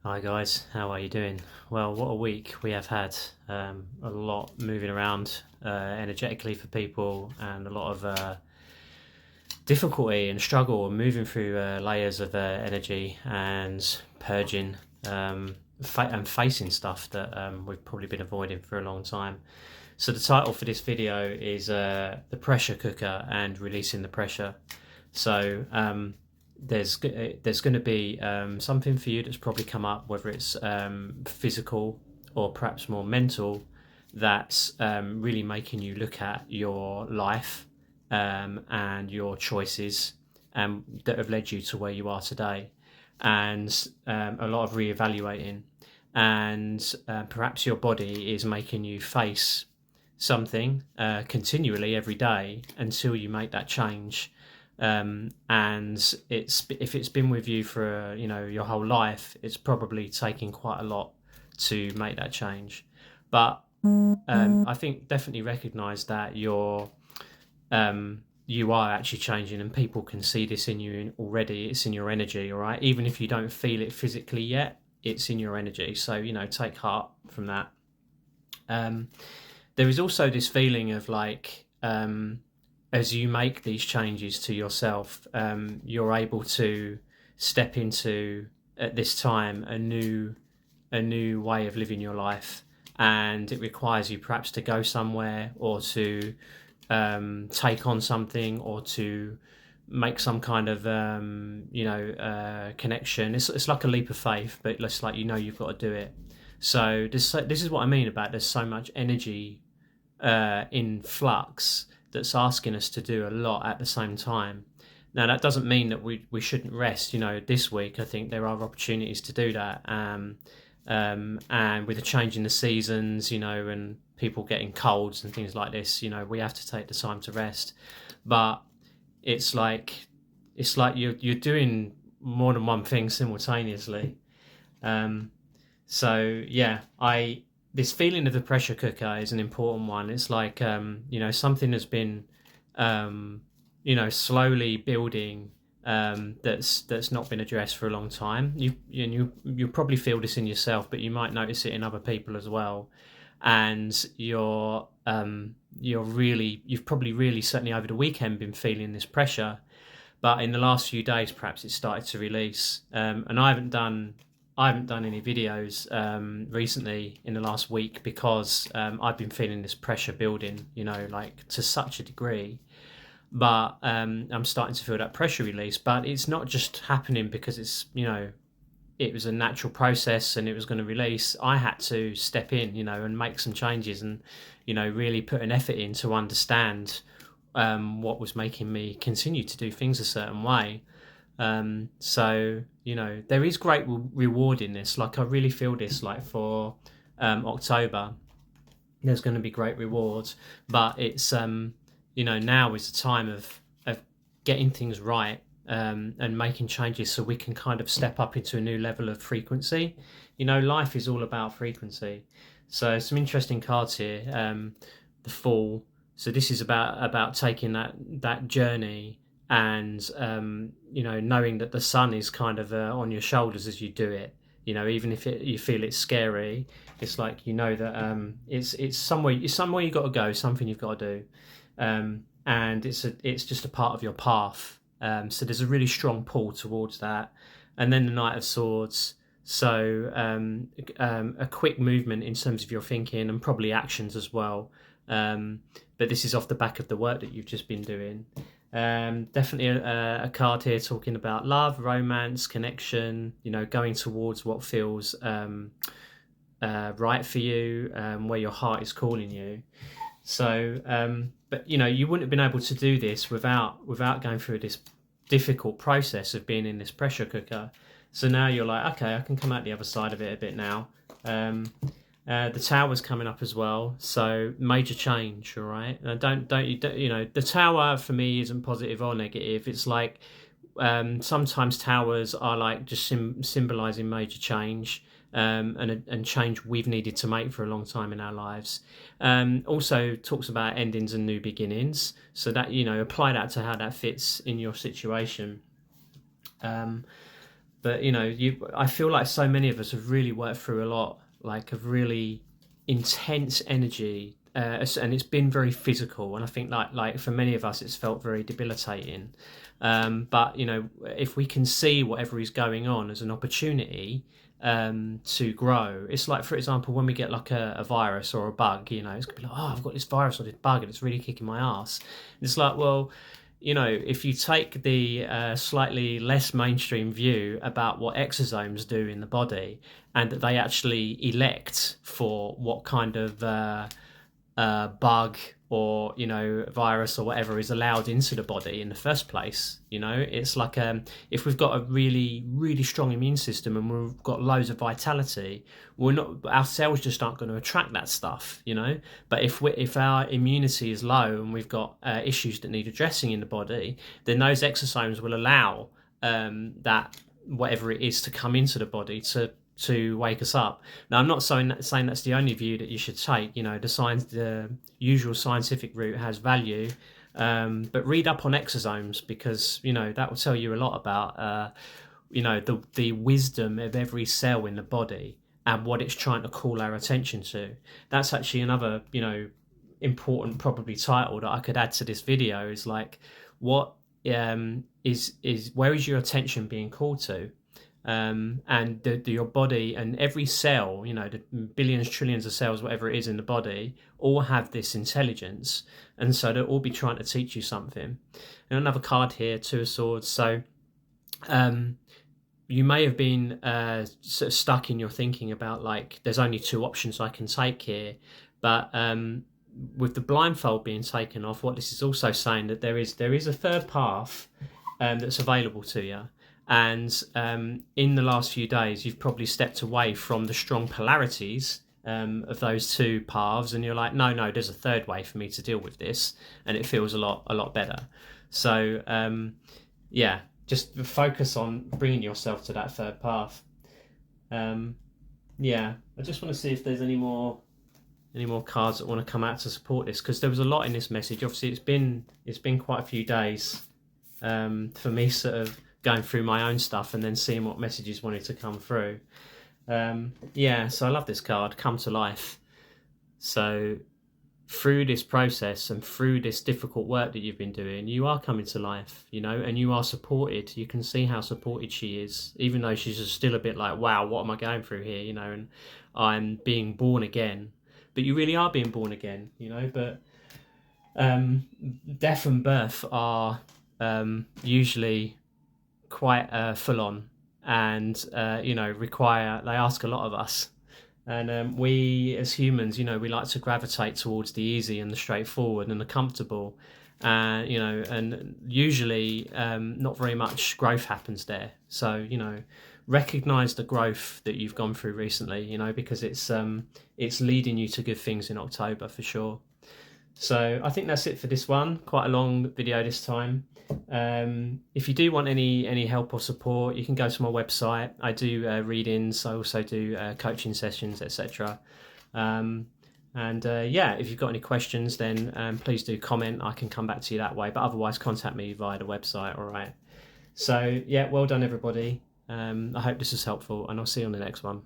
Hi guys, how are you doing? Well, what a week we have had. A lot moving around energetically for people, and a lot of difficulty and struggle and moving through layers of energy and purging and facing stuff that we've probably been avoiding for a long time. So the title for this video is the pressure cooker and releasing the pressure. So there's going to be something for you that's probably come up, whether it's physical or perhaps more mental, that's really making you look at your life and your choices that have led you to where you are today, and a lot of reevaluating, and perhaps your body is making you face something continually every day until you make that change. And if it's been with you for your whole life, it's probably taking quite a lot to make that change. But I think definitely recognise that you are actually changing, and people can see this in you already. It's in your energy, all right? Even if you don't feel it physically yet, it's in your energy. So take heart from that. There is also this feeling of like, as you make these changes to yourself, you're able to step into, at this time, a new way of living your life, and it requires you perhaps to go somewhere, or to take on something, or to make some kind of connection. It's like a leap of faith, but it's like you've got to do it. So this is what I mean about there's so much energy in flux that's asking us to do a lot at the same time. Now that doesn't mean that we shouldn't rest. This week I think there are opportunities to do that. And with the change in the seasons, and people getting colds and things like this, we have to take the time to rest. But it's like you're doing more than one thing simultaneously. So yeah, this feeling of the pressure cooker is an important one. It's like something has been slowly building, that's not been addressed for a long time. You probably feel this in yourself, but you might notice it in other people as well. And you've probably really, certainly over the weekend, been feeling this pressure, but in the last few days perhaps it started to release. And I haven't done any videos recently in the last week because I've been feeling this pressure building, like to such a degree. But I'm starting to feel that pressure release. But it's not just happening because it was a natural process and it was going to release. I had to step in, and make some changes, and really put an effort in to understand what was making me continue to do things a certain way. So there is great reward in this. Like, I really feel this, like, for October there's going to be great rewards, but it's now is the time of getting things right, and making changes so we can kind of step up into a new level of frequency. Life is all about frequency. So some interesting cards here. The Fool. So this is about taking that journey, and knowing that the sun is kind of on your shoulders as you do it. Even if you feel it's scary, it's like that it's somewhere you got to go, something you've got to do, and it's just a part of your path. So there's a really strong pull towards that. And then the Knight of Swords. So a quick movement in terms of your thinking and probably actions as well. But this is off the back of the work that you've just been doing. Definitely a card here talking about love, romance, connection, going towards what feels right for you, where your heart is calling you. So, but you wouldn't have been able to do this without going through this difficult process of being in this pressure cooker. So now you're like, okay, I can come out the other side of it a bit now. The Tower's coming up as well, so major change. All right, and the Tower for me isn't positive or negative. It's like sometimes towers are like just symbolizing major change, and change we've needed to make for a long time in our lives. Also talks about endings and new beginnings, so that apply that to how that fits in your situation. But I feel like so many of us have really worked through a lot, like of really intense energy, and it's been very physical. And I think like for many of us, it's felt very debilitating. But if we can see whatever is going on as an opportunity to grow, it's like, for example, when we get like a virus or a bug, it's gonna be like, oh, I've got this virus or this bug, and it's really kicking my ass. And it's like, well, if you take the slightly less mainstream view about what exosomes do in the body, and that they actually elect for what kind of bug or virus or whatever is allowed into the body in the first place, it's like if we've got a really, really strong immune system and we've got loads of vitality, our cells just aren't going to attract that stuff, but if our immunity is low and we've got issues that need addressing in the body, then those exosomes will allow that whatever it is to come into the body to wake us up. Now, I'm not saying that's the only view that you should take. The usual scientific route has value, but read up on exosomes, because that will tell you a lot about the wisdom of every cell in the body and what it's trying to call our attention to. That's actually another important probably title that I could add to this video, is like, what is where is your attention being called to? And your body and every cell, the billions, trillions of cells, whatever it is in the body, all have this intelligence, and so they'll all be trying to teach you something. And another card here, Two of Swords. So you may have been sort of stuck in your thinking about, like, there's only two options I can take here, but with the blindfold being taken off, what this is also saying, that there is a third path that's available to you. And in the last few days, you've probably stepped away from the strong polarities of those two paths, and you're like, no, there's a third way for me to deal with this, and it feels a lot better. So just focus on bringing yourself to that third path. I just want to see if there's any more cards that want to come out to support this, because there was a lot in this message. Obviously, it's been quite a few days for me, sort of going through my own stuff and then seeing what messages wanted to come through. So I love this card, Come to Life. So through this process and through this difficult work that you've been doing, you are coming to life, and you are supported. You can see how supported she is, even though she's just still a bit like, wow, what am I going through here, and I'm being born again. But you really are being born again, but death and birth are usually quite full on, and they ask a lot of us, and we as humans, we like to gravitate towards the easy and the straightforward and the comfortable, and usually not very much growth happens there. So recognize the growth that you've gone through recently, because it's leading you to good things in October for sure. So I think that's it for this one. Quite a long video this time. If you do want any help or support, you can go to my website. I do readings. I also do coaching sessions, etc. If you've got any questions, then please do comment. I can come back to you that way. But otherwise, contact me via the website. All right. So well done, everybody. I hope this is helpful, and I'll see you on the next one.